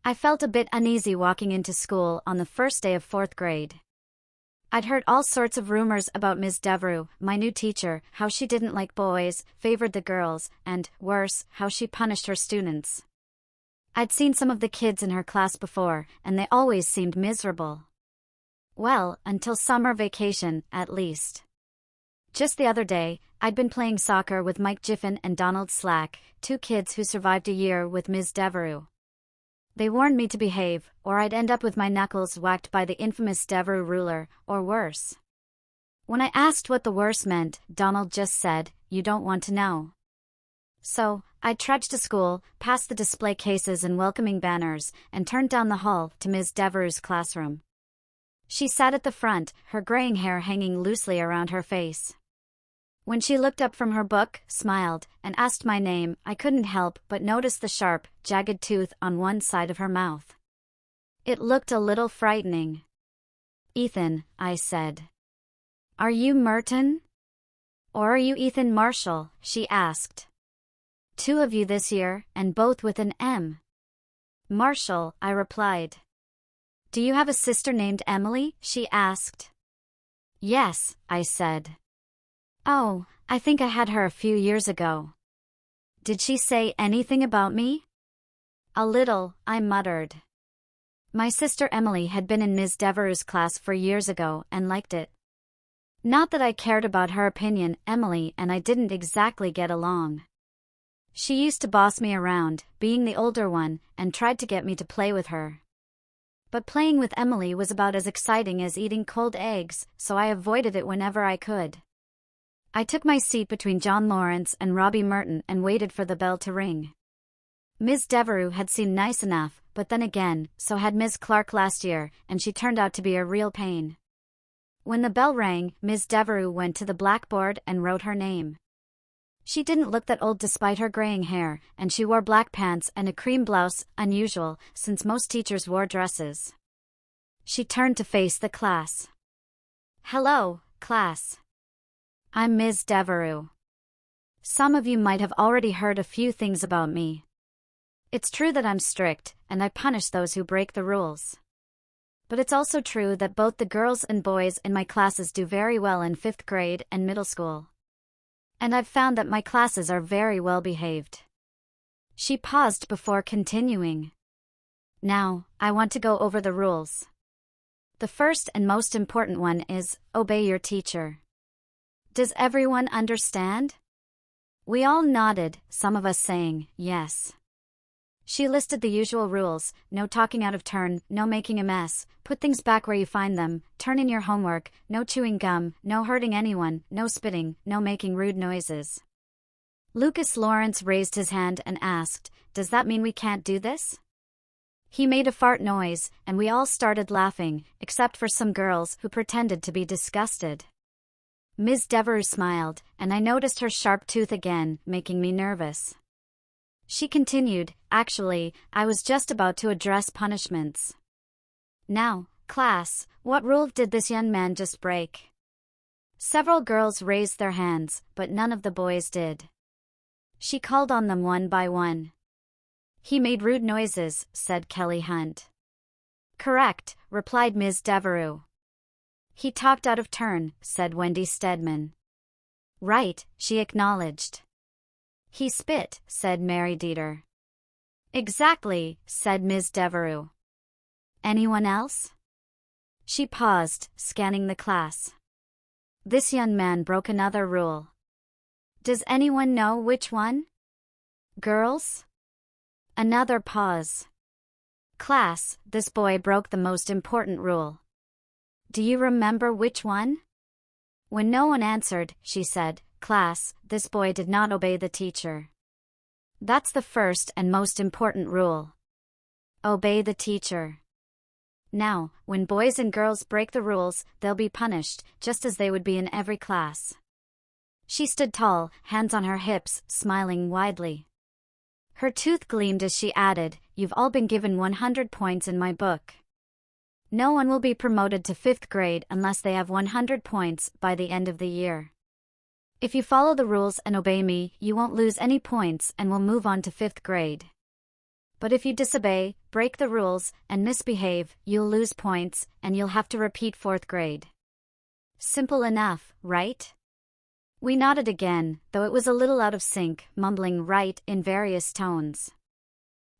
I felt a bit uneasy walking into school on the first day of 4th grade. I'd heard all sorts of rumors about Ms. Devereux, my new teacher, how she didn't like boys, favored the girls, and, worse, how she punished her students. I'd seen some of the kids in her class before, and they always seemed miserable. Well, until summer vacation, at least. Just the other day, I'd been playing soccer with Mike Giffen and Donald Slack, 2 kids who survived a year with Ms. Devereux. They warned me to behave, or I'd end up with my knuckles whacked by the infamous Devereux ruler, or worse. When I asked what the worse meant, Donald just said, "You don't want to know." So, I trudged to school, past the display cases and welcoming banners, and turned down the hall to Ms. Devereux's classroom. She sat at the front, her graying hair hanging loosely around her face. When she looked up from her book, smiled, and asked my name, I couldn't help but notice the sharp, jagged tooth on one side of her mouth. It looked a little frightening. "Ethan," I said. "Are you Merton? Or are you Ethan Marshall?" she asked. "2 of you this year, and both with an M." "Marshall," I replied. "Do you have a sister named Emily?" she asked. "Yes," I said. "Oh, I think I had her a few years ago." "Did she say anything about me?" "A little," I muttered. My sister Emily had been in Ms. Devereux's class for years ago and liked it. Not that I cared about her opinion, Emily and I didn't exactly get along. She used to boss me around, being the older one, and tried to get me to play with her. But playing with Emily was about as exciting as eating cold eggs, so I avoided it whenever I could. I took my seat between John Lawrence and Robbie Merton and waited for the bell to ring. Ms. Devereux had seemed nice enough, but then again, so had Ms. Clark last year, and she turned out to be a real pain. When the bell rang, Ms. Devereux went to the blackboard and wrote her name. She didn't look that old despite her graying hair, and she wore black pants and a cream blouse, unusual, since most teachers wore dresses. She turned to face the class. "Hello, class. I'm Ms. Devereux. Some of you might have already heard a few things about me. It's true that I'm strict, and I punish those who break the rules. But it's also true that both the girls and boys in my classes do very well in 5th grade and middle school. And I've found that my classes are very well behaved." She paused before continuing. "Now, I want to go over the rules. The first and most important one is, obey your teacher. Does everyone understand?" We all nodded, some of us saying, yes. She listed the usual rules: no talking out of turn, no making a mess, put things back where you find them, turn in your homework, no chewing gum, no hurting anyone, no spitting, no making rude noises. Lucas Lawrence raised his hand and asked, "Does that mean we can't do this?" He made a fart noise, and we all started laughing, except for some girls who pretended to be disgusted. Ms. Devereux smiled, and I noticed her sharp tooth again, making me nervous. She continued, "Actually, I was just about to address punishments. Now, class, what rule did this young man just break?" Several girls raised their hands, but none of the boys did. She called on them one by one. "He made rude noises," said Kelly Hunt. "Correct," replied Ms. Devereux. "He talked out of turn," said Wendy Stedman. "Right," she acknowledged. "He spit," said Mary Dieter. "Exactly," said Ms. Devereux. "Anyone else?" She paused, scanning the class. This young man broke another rule. "Does anyone know which one?" "Girls?" Another pause. "Class, this boy broke the most important rule. Do you remember which one?" When no one answered, she said, "Class, this boy did not obey the teacher. That's the first and most important rule. Obey the teacher. Now, when boys and girls break the rules, they'll be punished, just as they would be in every class." She stood tall, hands on her hips, smiling widely. Her tooth gleamed as she added, "You've all been given 100 points in my book. No one will be promoted to 5th grade unless they have 100 points by the end of the year. If you follow the rules and obey me, you won't lose any points and will move on to 5th grade. But if you disobey, break the rules, and misbehave, you'll lose points, and you'll have to repeat 4th grade. Simple enough, right? We nodded again, though it was a little out of sync, mumbling right in various tones.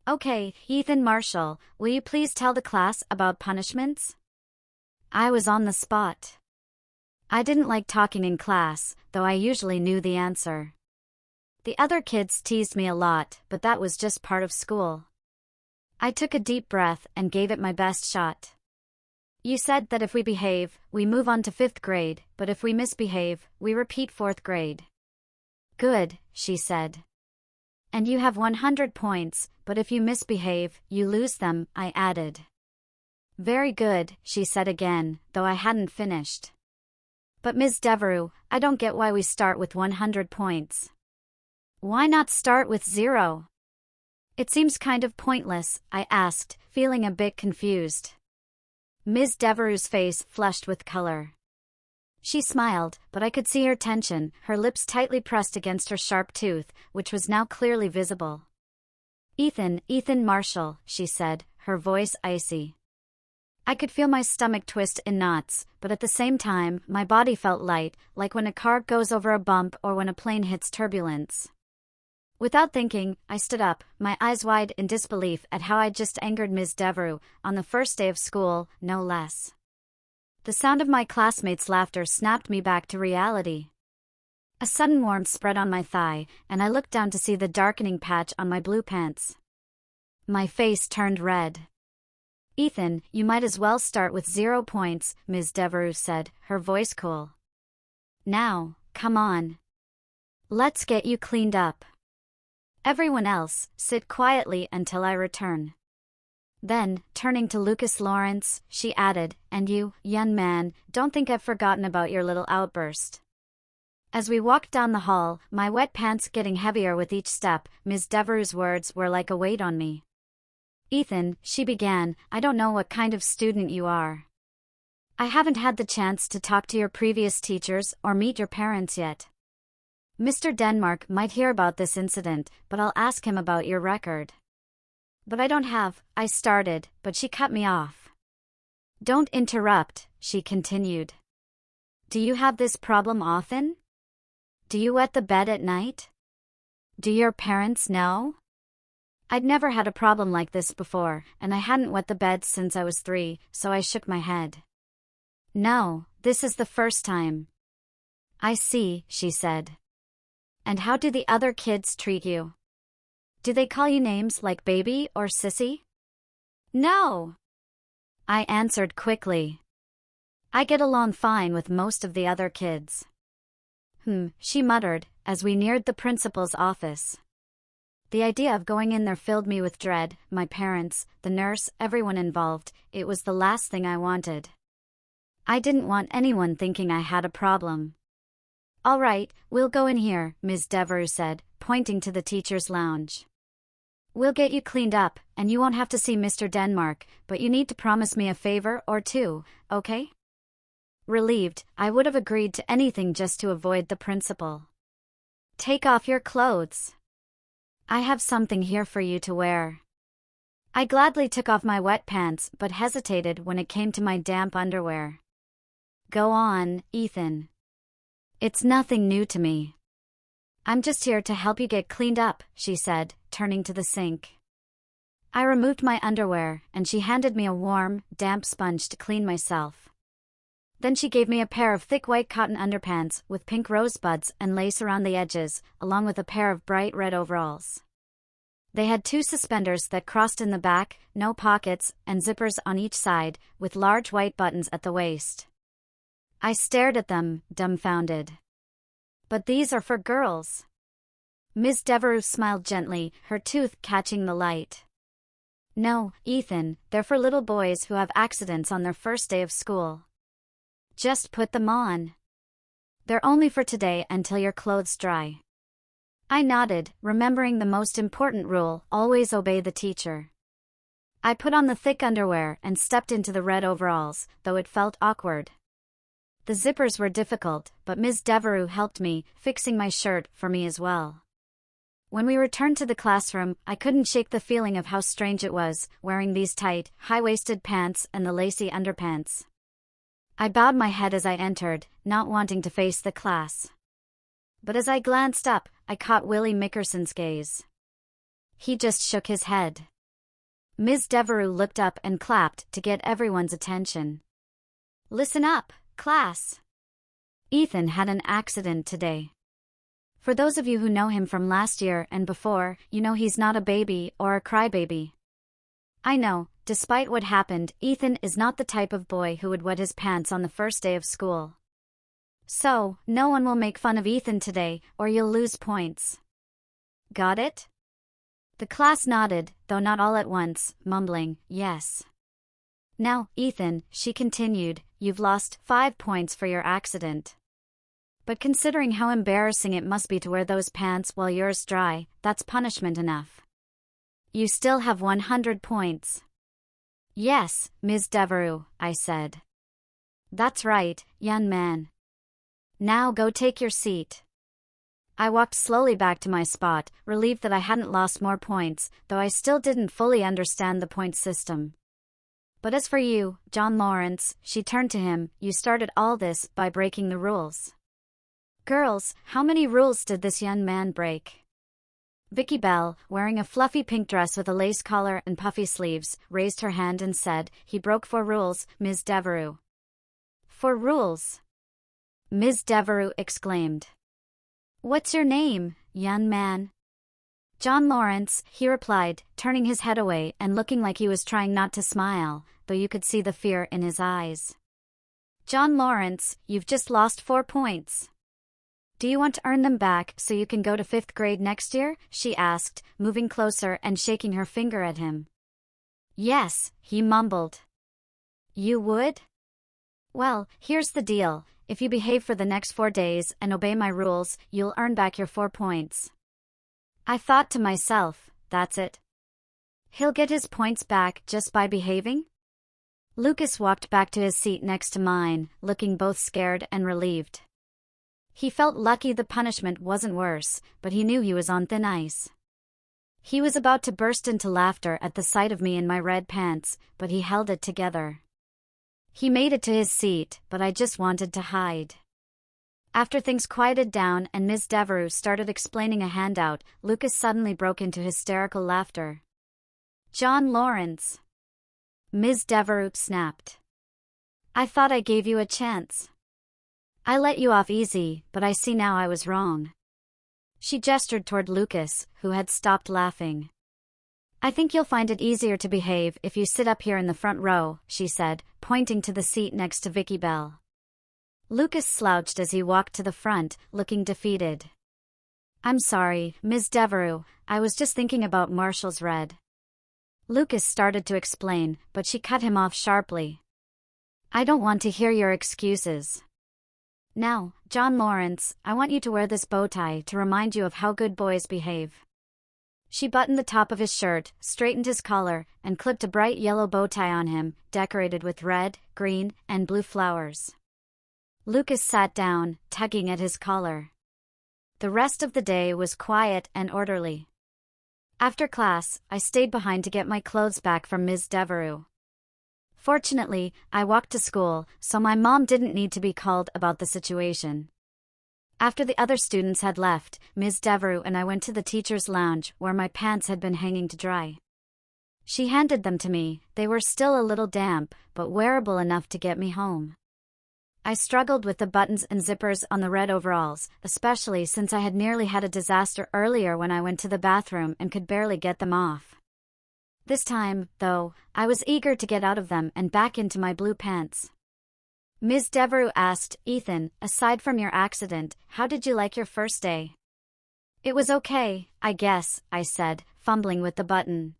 Okay, Ethan Marshall, will you please tell the class about punishments? I was on the spot. I didn't like talking in class, though I usually knew the answer. The other kids teased me a lot, but that was just part of school. I took a deep breath and gave it my best shot. You said that if we behave, we move on to 5th grade, but if we misbehave, we repeat 4th grade. Good, she said. And you have 100 points, but if you misbehave, you lose them, I added. Very good, she said again, though I hadn't finished. But Ms. Devereux, I don't get why we start with 100 points. Why not start with 0? It seems kind of pointless, I asked, feeling a bit confused. Ms. Devereux's face flushed with color. She smiled, but I could see her tension, her lips tightly pressed against her sharp tooth, which was now clearly visible. Ethan Marshall, she said, her voice icy. I could feel my stomach twist in knots, but at the same time, my body felt light, like when a car goes over a bump or when a plane hits turbulence. Without thinking, I stood up, my eyes wide in disbelief at how I'd just angered Ms. Devereux, on the first day of school, no less. The sound of my classmates' laughter snapped me back to reality. A sudden warmth spread on my thigh, and I looked down to see the darkening patch on my blue pants. My face turned red. Ethan, you might as well start with 0 points, Ms. Devereux said, her voice cool. Now, come on. Let's get you cleaned up. Everyone else, sit quietly until I return. Then, turning to Lucas Lawrence, she added, and you, young man, don't think I've forgotten about your little outburst. As we walked down the hall, my wet pants getting heavier with each step, Ms. Devereux's words were like a weight on me. Ethan, she began, I don't know what kind of student you are. I haven't had the chance to talk to your previous teachers or meet your parents yet. Mr. Denmark might hear about this incident, but I'll ask him about your record. But I don't have, I started, but she cut me off. Don't interrupt, she continued. Do you have this problem often? Do you wet the bed at night? Do your parents know? I'd never had a problem like this before, and I hadn't wet the bed since I was 3, so I shook my head. No, this is the first time. I see, she said. And how do the other kids treat you? Do they call you names like baby or sissy? No, I answered quickly. I get along fine with most of the other kids. She muttered, as we neared the principal's office. The idea of going in there filled me with dread, my parents, the nurse, everyone involved, it was the last thing I wanted. I didn't want anyone thinking I had a problem. All right, we'll go in here, Ms. Devereux said, pointing to the teacher's lounge. We'll get you cleaned up, and you won't have to see Mr. Denmark, but you need to promise me a favor or two, okay? Relieved, I would have agreed to anything just to avoid the principal. Take off your clothes. I have something here for you to wear. I gladly took off my wet pants but hesitated when it came to my damp underwear. Go on, Ethan. It's nothing new to me. I'm just here to help you get cleaned up, she said, turning to the sink. I removed my underwear, and she handed me a warm, damp sponge to clean myself. Then she gave me a pair of thick white cotton underpants with pink rosebuds and lace around the edges, along with a pair of bright red overalls. They had 2 suspenders that crossed in the back, no pockets, and zippers on each side, with large white buttons at the waist. I stared at them, dumbfounded. But these are for girls. Ms. Devereux smiled gently, her tooth catching the light. No, Ethan, they're for little boys who have accidents on their first day of school. Just put them on. They're only for today until your clothes dry. I nodded, remembering the most important rule, always obey the teacher. I put on the thick underwear and stepped into the red overalls, though it felt awkward. The zippers were difficult, but Ms. Devereux helped me, fixing my shirt for me as well. When we returned to the classroom, I couldn't shake the feeling of how strange it was, wearing these tight, high-waisted pants and the lacy underpants. I bowed my head as I entered, not wanting to face the class. But as I glanced up, I caught Willie Mickerson's gaze. He just shook his head. Ms. Devereux looked up and clapped to get everyone's attention. "Listen up, class. Ethan had an accident today. For those of you who know him from last year and before, you know he's not a baby or a crybaby. I know, despite what happened, Ethan is not the type of boy who would wet his pants on the first day of school. So, no one will make fun of Ethan today, or you'll lose points. Got it?" The class nodded, though not all at once, mumbling, "Yes." "Now, Ethan," she continued, "you've lost 5 points for your accident. But considering how embarrassing it must be to wear those pants while yours dry, that's punishment enough. You still have 100 points. "Yes, Ms. Devereux," I said. "That's right, young man. Now go take your seat." I walked slowly back to my spot, relieved that I hadn't lost more points, though I still didn't fully understand the point system. "But as for you, John Lawrence," she turned to him, "you started all this by breaking the rules." Girls, how many rules did this young man break? Vicky Bell, wearing a fluffy pink dress with a lace collar and puffy sleeves, raised her hand and said, "He broke 4 rules, Ms. Devereux." "4 rules?" Ms. Devereux exclaimed. "What's your name, young man?" "John Lawrence," he replied, turning his head away and looking like he was trying not to smile, though you could see the fear in his eyes. "John Lawrence, you've just lost 4 points. Do you want to earn them back so you can go to 5th grade next year?" she asked, moving closer and shaking her finger at him. "Yes," he mumbled. "You would? Well, here's the deal. If you behave for the next 4 days and obey my rules, you'll earn back your 4 points. I thought to myself, that's it. He'll get his points back just by behaving? Lucas walked back to his seat next to mine, looking both scared and relieved. He felt lucky the punishment wasn't worse, but he knew he was on thin ice. He was about to burst into laughter at the sight of me in my red pants, but he held it together. He made it to his seat, but I just wanted to hide. After things quieted down and Ms. Devereux started explaining a handout, Lucas suddenly broke into hysterical laughter. "John Lawrence!" Ms. Devereux snapped. "I thought I gave you a chance. I let you off easy, but I see now I was wrong." She gestured toward Lucas, who had stopped laughing. "I think you'll find it easier to behave if you sit up here in the front row," she said, pointing to the seat next to Vicky Bell. Lucas slouched as he walked to the front, looking defeated. "I'm sorry, Ms. Devereux, I was just thinking about Marshall's red." Lucas started to explain, but she cut him off sharply. "I don't want to hear your excuses. Now, John Lawrence, I want you to wear this bow tie to remind you of how good boys behave." She buttoned the top of his shirt, straightened his collar, and clipped a bright yellow bow tie on him, decorated with red, green, and blue flowers. Lucas sat down, tugging at his collar. The rest of the day was quiet and orderly. After class, I stayed behind to get my clothes back from Ms. Devereux. Fortunately, I walked to school, so my mom didn't need to be called about the situation. After the other students had left, Ms. Devereux and I went to the teacher's lounge where my pants had been hanging to dry. She handed them to me. They were still a little damp, but wearable enough to get me home. I struggled with the buttons and zippers on the red overalls, especially since I had nearly had a disaster earlier when I went to the bathroom and could barely get them off. This time, though, I was eager to get out of them and back into my blue pants. Ms. Devereux asked, "Ethan, aside from your accident, how did you like your first day?" "It was okay, I guess," I said, fumbling with the button.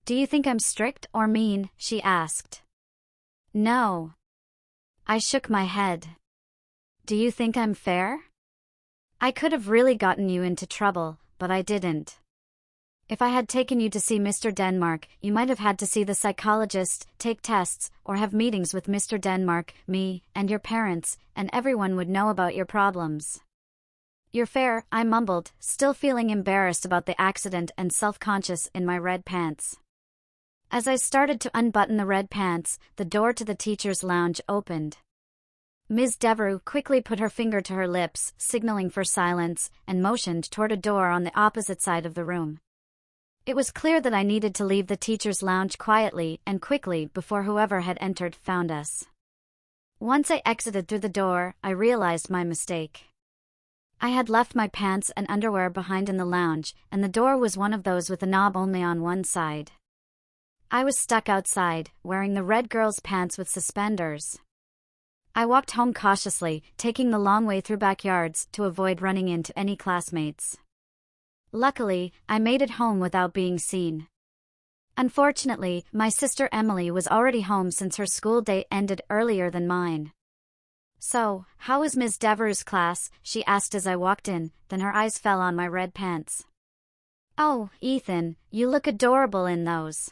"Do you think I'm strict or mean?" she asked. "No." I shook my head. "Do you think I'm fair?" "I could have really gotten you into trouble, but I didn't. If I had taken you to see Mr. Denmark, you might have had to see the psychologist, take tests, or have meetings with Mr. Denmark, me, and your parents, and everyone would know about your problems." "You're fair," I mumbled, still feeling embarrassed about the accident and self-conscious in my red pants. As I started to unbutton the red pants, the door to the teacher's lounge opened. Ms. Devereux quickly put her finger to her lips, signaling for silence, and motioned toward a door on the opposite side of the room. It was clear that I needed to leave the teacher's lounge quietly and quickly before whoever had entered found us. Once I exited through the door, I realized my mistake. I had left my pants and underwear behind in the lounge, and the door was one of those with a knob only on one side. I was stuck outside, wearing the red girl's pants with suspenders. I walked home cautiously, taking the long way through backyards to avoid running into any classmates. Luckily, I made it home without being seen. Unfortunately, my sister Emily was already home since her school day ended earlier than mine. "So, how was Ms. Devereux's class?" she asked as I walked in, then her eyes fell on my red pants. "Oh, Ethan, you look adorable in those.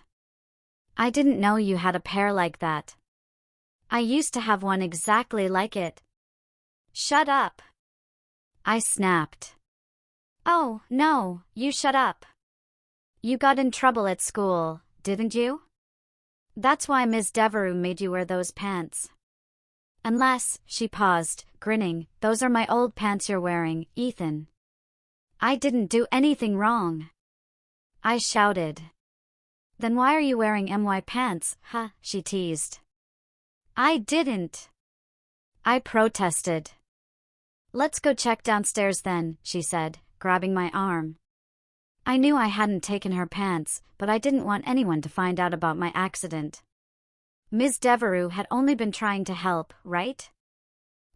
I didn't know you had a pair like that. I used to have one exactly like it." "Shut up," I snapped. "Oh, no, you shut up. You got in trouble at school, didn't you? That's why Ms. Devereux made you wear those pants. Unless," she paused, grinning, "those are my old pants you're wearing, Ethan." "I didn't do anything wrong," I shouted. "Then why are you wearing my pants, huh?" she teased. "I didn't," I protested. "Let's go check downstairs then," she said, grabbing my arm. I knew I hadn't taken her pants, but I didn't want anyone to find out about my accident. Ms. Devereux had only been trying to help, right?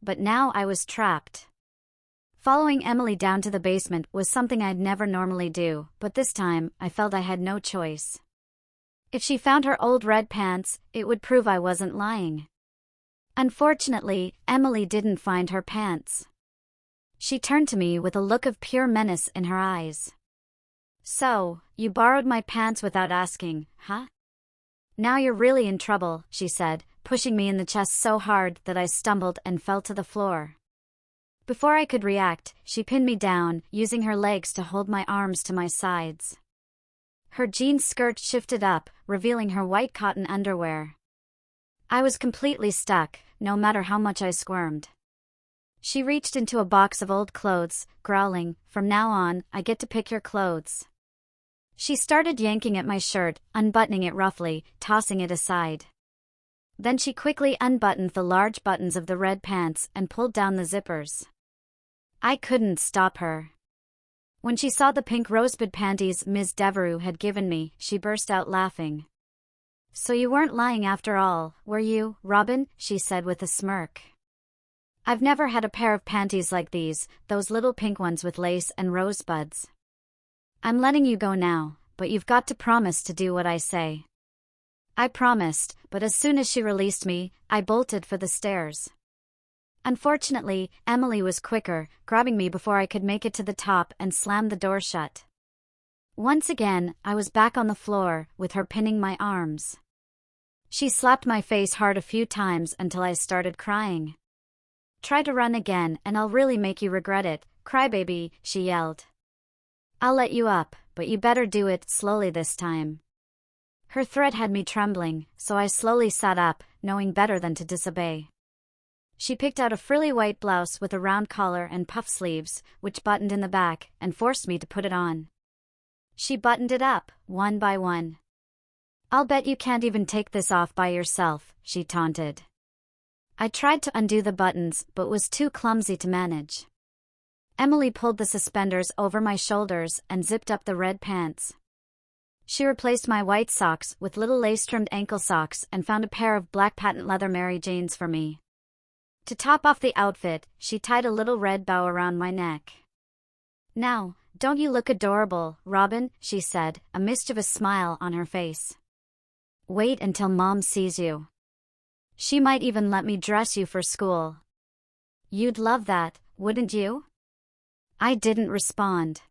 But now I was trapped. Following Emily down to the basement was something I'd never normally do, but this time, I felt I had no choice. If she found her old red pants, it would prove I wasn't lying. Unfortunately, Emily didn't find her pants. She turned to me with a look of pure menace in her eyes. "So, you borrowed my pants without asking, huh? Now you're really in trouble," she said, pushing me in the chest so hard that I stumbled and fell to the floor. Before I could react, she pinned me down, using her legs to hold my arms to my sides. Her jean skirt shifted up, revealing her white cotton underwear. I was completely stuck, no matter how much I squirmed. She reached into a box of old clothes, growling, "From now on, I get to pick your clothes." She started yanking at my shirt, unbuttoning it roughly, tossing it aside. Then she quickly unbuttoned the large buttons of the red pants and pulled down the zippers. I couldn't stop her. When she saw the pink rosebud panties Ms. Devereux had given me, she burst out laughing. "So you weren't lying after all, were you, Robin?" she said with a smirk. "I've never had a pair of panties like these, those little pink ones with lace and rosebuds. I'm letting you go now, but you've got to promise to do what I say." I promised, but as soon as she released me, I bolted for the stairs. Unfortunately, Emily was quicker, grabbing me before I could make it to the top and slammed the door shut. Once again, I was back on the floor, with her pinning my arms. She slapped my face hard a few times until I started crying. "Try to run again and I'll really make you regret it, crybaby," she yelled. "I'll let you up, but you better do it slowly this time." Her threat had me trembling, so I slowly sat up, knowing better than to disobey. She picked out a frilly white blouse with a round collar and puff sleeves, which buttoned in the back, and forced me to put it on. She buttoned it up, one by one. "I'll bet you can't even take this off by yourself," she taunted. I tried to undo the buttons, but was too clumsy to manage. Emily pulled the suspenders over my shoulders and zipped up the red pants. She replaced my white socks with little lace-trimmed ankle socks and found a pair of black patent leather Mary Janes for me. To top off the outfit, she tied a little red bow around my neck. "Now, don't you look adorable, Robin?" she said, a mischievous smile on her face. "Wait until Mom sees you. She might even let me dress you for school. You'd love that, wouldn't you?" I didn't respond.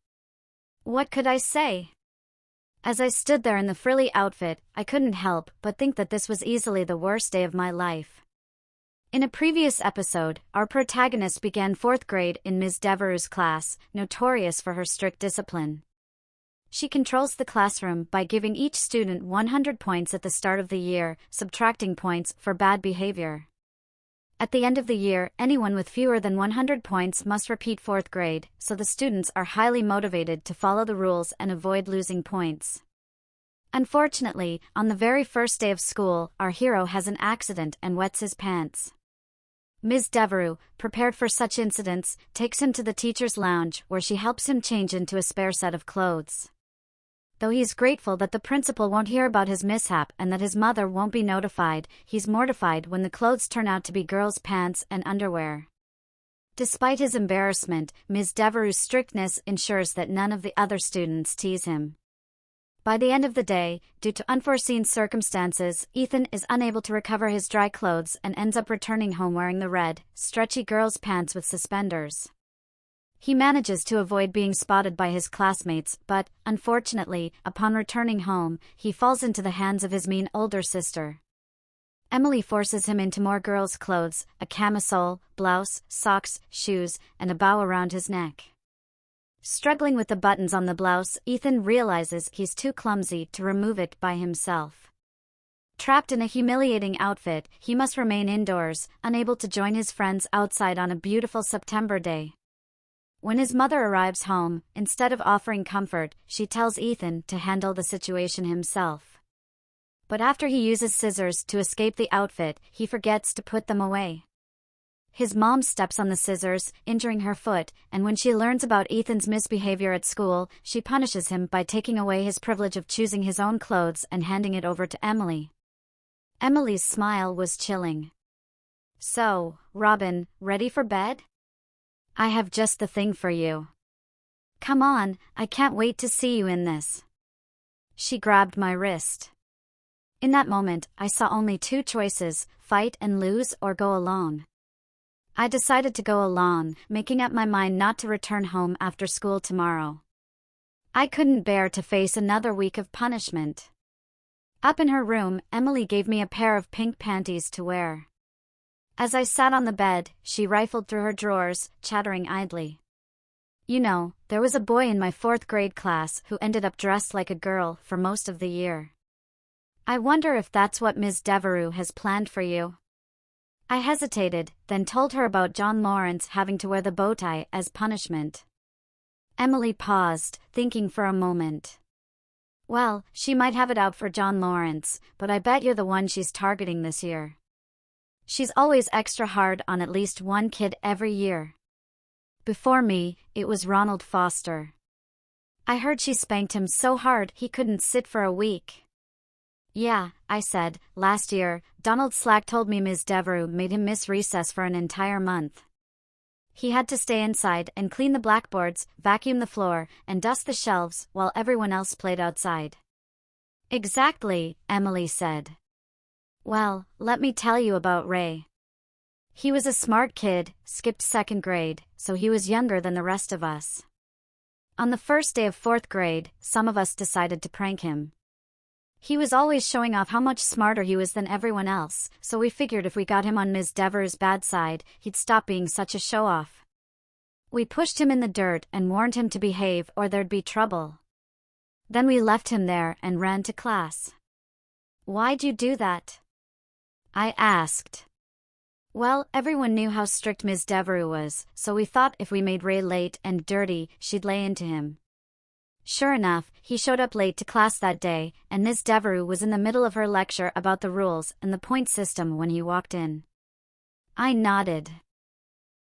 What could I say? As I stood there in the frilly outfit, I couldn't help but think that this was easily the worst day of my life. In a previous episode, our protagonist began 4th grade in Ms. Devereux's class, notorious for her strict discipline. She controls the classroom by giving each student 100 points at the start of the year, subtracting points for bad behavior. At the end of the year, anyone with fewer than 100 points must repeat 4th grade, so the students are highly motivated to follow the rules and avoid losing points. Unfortunately, on the very first day of school, our hero has an accident and wets his pants. Ms. Devereux, prepared for such incidents, takes him to the teacher's lounge where she helps him change into a spare set of clothes. Though he's grateful that the principal won't hear about his mishap and that his mother won't be notified, he's mortified when the clothes turn out to be girls' pants and underwear. Despite his embarrassment, Ms. Devereux's strictness ensures that none of the other students tease him. By the end of the day, due to unforeseen circumstances, Ethan is unable to recover his dry clothes and ends up returning home wearing the red, stretchy girl's pants with suspenders. He manages to avoid being spotted by his classmates, but, unfortunately, upon returning home, he falls into the hands of his mean older sister. Emily forces him into more girls' clothes, a camisole, blouse, socks, shoes, and a bow around his neck. Struggling with the buttons on the blouse, Ethan realizes he's too clumsy to remove it by himself. Trapped in a humiliating outfit, he must remain indoors, unable to join his friends outside on a beautiful September day. When his mother arrives home, instead of offering comfort, she tells Ethan to handle the situation himself. But after he uses scissors to escape the outfit, he forgets to put them away. His mom steps on the scissors, injuring her foot, and when she learns about Ethan's misbehavior at school, she punishes him by taking away his privilege of choosing his own clothes and handing it over to Emily. Emily's smile was chilling. "So, Robin, ready for bed? I have just the thing for you. Come on, I can't wait to see you in this." She grabbed my wrist. In that moment, I saw only two choices: fight and lose or go along. I decided to go along, making up my mind not to return home after school tomorrow. I couldn't bear to face another week of punishment. Up in her room, Emily gave me a pair of pink panties to wear. As I sat on the bed, she rifled through her drawers, chattering idly. "You know, there was a boy in my 4th grade class who ended up dressed like a girl for most of the year. I wonder if that's what Ms. Devereux has planned for you." I hesitated, then told her about John Lawrence having to wear the bow tie as punishment. Emily paused, thinking for a moment. "Well, she might have it out for John Lawrence, but I bet you're the one she's targeting this year. She's always extra hard on at least one kid every year. Before me, it was Ronald Foster. I heard she spanked him so hard he couldn't sit for a week." "Yeah," I said, "last year, Donald Slack told me Ms. Devereux made him miss recess for an entire month. He had to stay inside and clean the blackboards, vacuum the floor, and dust the shelves while everyone else played outside." "Exactly," Emily said. "Well, let me tell you about Ray. He was a smart kid, skipped 2nd grade, so he was younger than the rest of us. On the first day of 4th grade, some of us decided to prank him. He was always showing off how much smarter he was than everyone else, so we figured if we got him on Ms. Devereux's bad side, he'd stop being such a show-off. We pushed him in the dirt and warned him to behave or there'd be trouble. Then we left him there and ran to class." "Why'd you do that?" I asked. "Well, everyone knew how strict Ms. Devereux was, so we thought if we made Ray late and dirty, she'd lay into him. Sure enough, he showed up late to class that day, and Ms. Devereux was in the middle of her lecture about the rules and the point system when he walked in." I nodded.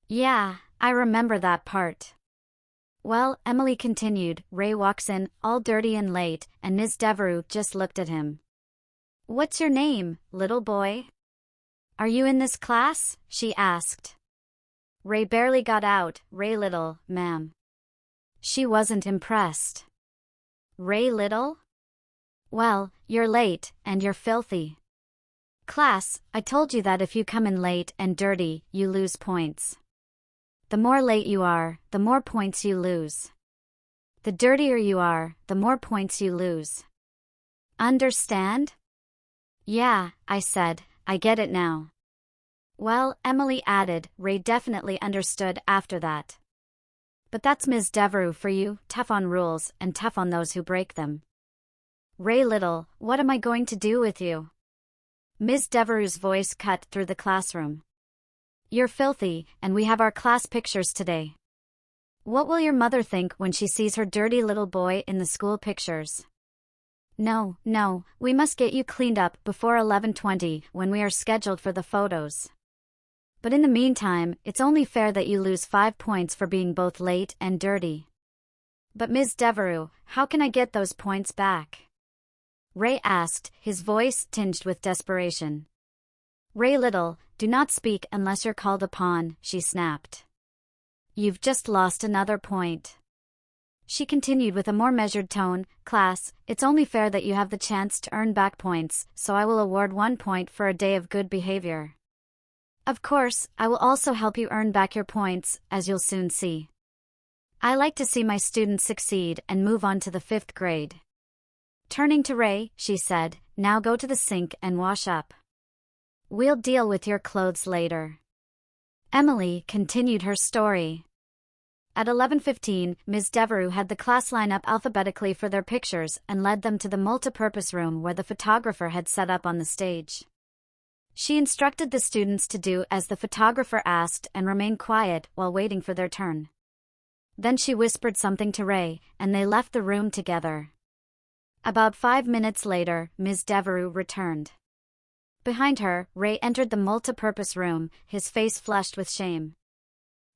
"Yeah, I remember that part." "Well," Emily continued, "Ray walks in, all dirty and late, and Ms. Devereux just looked at him. 'What's your name, little boy? Are you in this class?' she asked. Ray barely got out, 'Ray Little, ma'am.' She wasn't impressed. 'Ray Little? Well, you're late, and you're filthy. Class, I told you that if you come in late and dirty, you lose points. The more late you are, the more points you lose. The dirtier you are, the more points you lose. Understand?' 'Yeah,' I said, 'I get it now.' Well, Emily added, Ray definitely understood after that. But that's Ms. Devereux for you, tough on rules and tough on those who break them. Ray Little, what am I going to do with you? Ms. Devereux's voice cut through the classroom. You're filthy, and we have our class pictures today. What will your mother think when she sees her dirty little boy in the school pictures? No, we must get you cleaned up before 11:20 when we are scheduled for the photos. But in the meantime, it's only fair that you lose 5 points for being both late and dirty. But Ms. Devereux, how can I get those points back? Ray asked, his voice tinged with desperation. Ray Little, do not speak unless you're called upon, she snapped. You've just lost another point. She continued with a more measured tone, Class, it's only fair that you have the chance to earn back points, so I will award 1 point for a day of good behavior. Of course, I will also help you earn back your points, as you'll soon see. I like to see my students succeed and move on to the 5th grade. Turning to Ray, she said, now go to the sink and wash up. We'll deal with your clothes later. Emily continued her story. At 11:15, Ms. Devereux had the class line up alphabetically for their pictures and led them to the multipurpose room where the photographer had set up on the stage. She instructed the students to do as the photographer asked and remain quiet while waiting for their turn. Then she whispered something to Ray, and they left the room together. About 5 minutes later, Ms. Devereux returned. Behind her, Ray entered the multipurpose room, his face flushed with shame.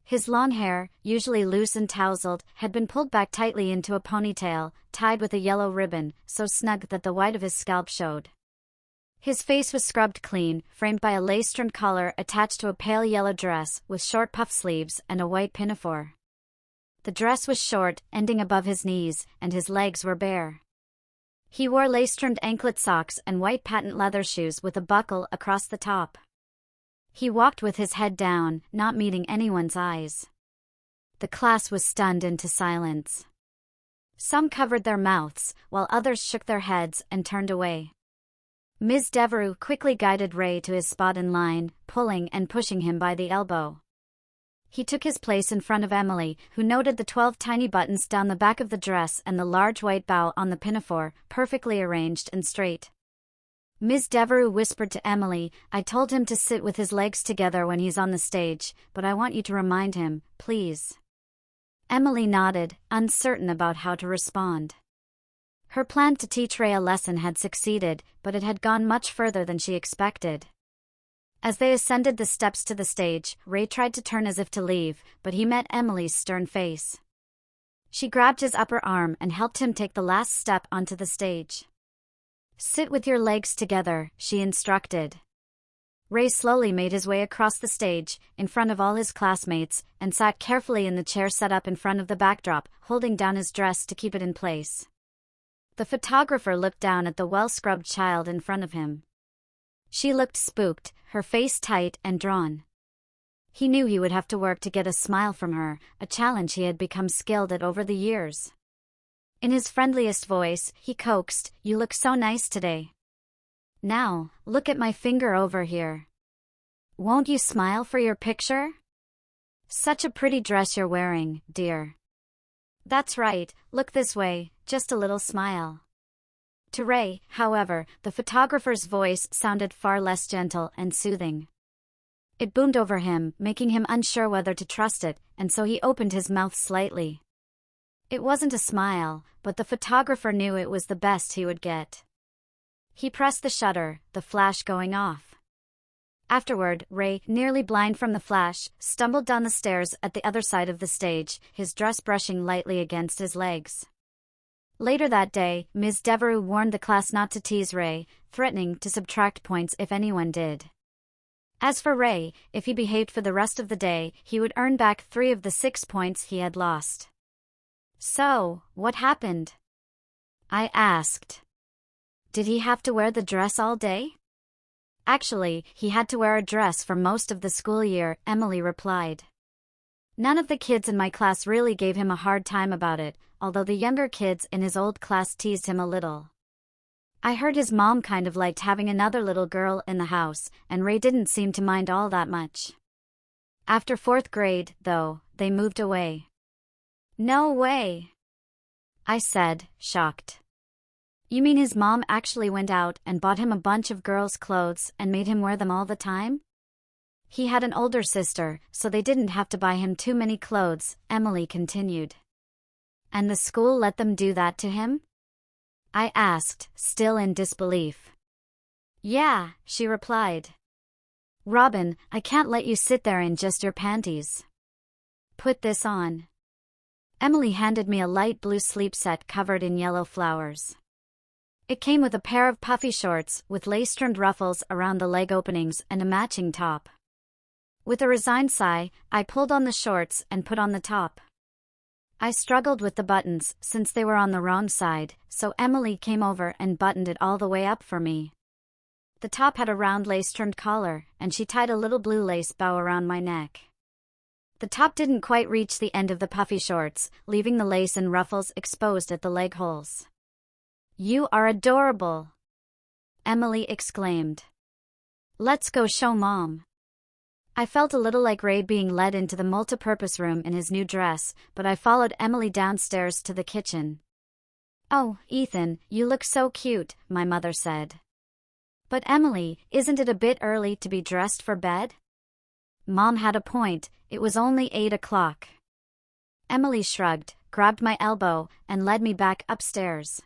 His long hair, usually loose and tousled, had been pulled back tightly into a ponytail, tied with a yellow ribbon, so snug that the white of his scalp showed. His face was scrubbed clean, framed by a lace-trimmed collar attached to a pale yellow dress with short puff sleeves and a white pinafore. The dress was short, ending above his knees, and his legs were bare. He wore lace-trimmed anklet socks and white patent leather shoes with a buckle across the top. He walked with his head down, not meeting anyone's eyes. The class was stunned into silence. Some covered their mouths, while others shook their heads and turned away. Ms. Devereux quickly guided Ray to his spot in line, pulling and pushing him by the elbow. He took his place in front of Emily, who noted the 12 tiny buttons down the back of the dress and the large white bow on the pinafore, perfectly arranged and straight. Ms. Devereux whispered to Emily, I told him to sit with his legs together when he's on the stage, but I want you to remind him, please. Emily nodded, uncertain about how to respond. Her plan to teach Ray a lesson had succeeded, but it had gone much further than she expected. As they ascended the steps to the stage, Ray tried to turn as if to leave, but he met Emily's stern face. She grabbed his upper arm and helped him take the last step onto the stage. Sit with your legs together, she instructed. Ray slowly made his way across the stage, in front of all his classmates, and sat carefully in the chair set up in front of the backdrop, holding down his dress to keep it in place. The photographer looked down at the well-scrubbed child in front of him. She looked spooked, her face tight and drawn. He knew he would have to work to get a smile from her, a challenge he had become skilled at over the years. In his friendliest voice, he coaxed, You look so nice today. Now, look at my finger over here. Won't you smile for your picture? Such a pretty dress you're wearing, dear. That's right, look this way, just a little smile. To Ray, however, the photographer's voice sounded far less gentle and soothing. It boomed over him, making him unsure whether to trust it, and so he opened his mouth slightly. It wasn't a smile, but the photographer knew it was the best he would get. He pressed the shutter, the flash going off. Afterward, Ray, nearly blind from the flash, stumbled down the stairs at the other side of the stage, his dress brushing lightly against his legs. Later that day, Ms. Devereux warned the class not to tease Ray, threatening to subtract points if anyone did. As for Ray, if he behaved for the rest of the day, he would earn back 3 of the 6 points he had lost. So, what happened? I asked. Did he have to wear the dress all day? Actually, he had to wear a dress for most of the school year, Emily replied. None of the kids in my class really gave him a hard time about it, although the younger kids in his old class teased him a little. I heard his mom kind of liked having another little girl in the house, and Ray didn't seem to mind all that much. After 4th grade, though, they moved away. No way, I said, shocked. You mean his mom actually went out and bought him a bunch of girls' clothes and made him wear them all the time? He had an older sister, so they didn't have to buy him too many clothes, Emily continued. And the school let them do that to him? I asked, still in disbelief. Yeah, she replied. Robin, I can't let you sit there in just your panties. Put this on. Emily handed me a light blue sleep set covered in yellow flowers. It came with a pair of puffy shorts with lace-trimmed ruffles around the leg openings and a matching top. With a resigned sigh, I pulled on the shorts and put on the top. I struggled with the buttons since they were on the wrong side, so Emily came over and buttoned it all the way up for me. The top had a round lace-trimmed collar, and she tied a little blue lace bow around my neck. The top didn't quite reach the end of the puffy shorts, leaving the lace and ruffles exposed at the leg holes. You are adorable, Emily exclaimed. Let's go show Mom. I felt a little like Ray being led into the multipurpose room in his new dress, but I followed Emily downstairs to the kitchen. Oh, Ethan, you look so cute, my mother said. But Emily, isn't it a bit early to be dressed for bed? Mom had a point, it was only 8 o'clock. Emily shrugged, grabbed my elbow, and led me back upstairs.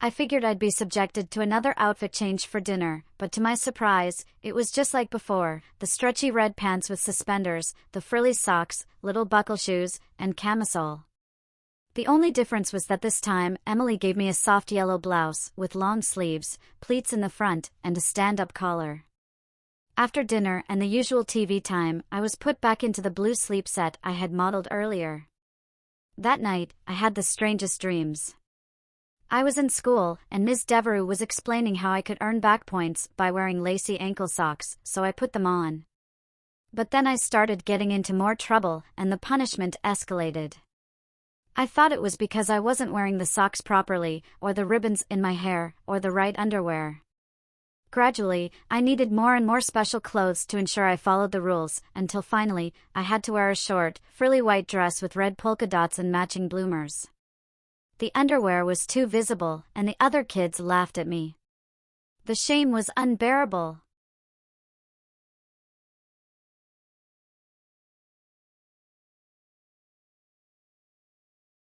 I figured I'd be subjected to another outfit change for dinner, but to my surprise, it was just like before, the stretchy red pants with suspenders, the frilly socks, little buckle shoes, and camisole. The only difference was that this time, Emily gave me a soft yellow blouse, with long sleeves, pleats in the front, and a stand-up collar. After dinner and the usual TV time, I was put back into the blue sleep set I had modeled earlier. That night, I had the strangest dreams. I was in school, and Ms. Devereux was explaining how I could earn back points by wearing lacy ankle socks, so I put them on. But then I started getting into more trouble, and the punishment escalated. I thought it was because I wasn't wearing the socks properly, or the ribbons in my hair, or the right underwear. Gradually, I needed more and more special clothes to ensure I followed the rules, until finally, I had to wear a short, frilly white dress with red polka dots and matching bloomers. The underwear was too visible, and the other kids laughed at me. The shame was unbearable.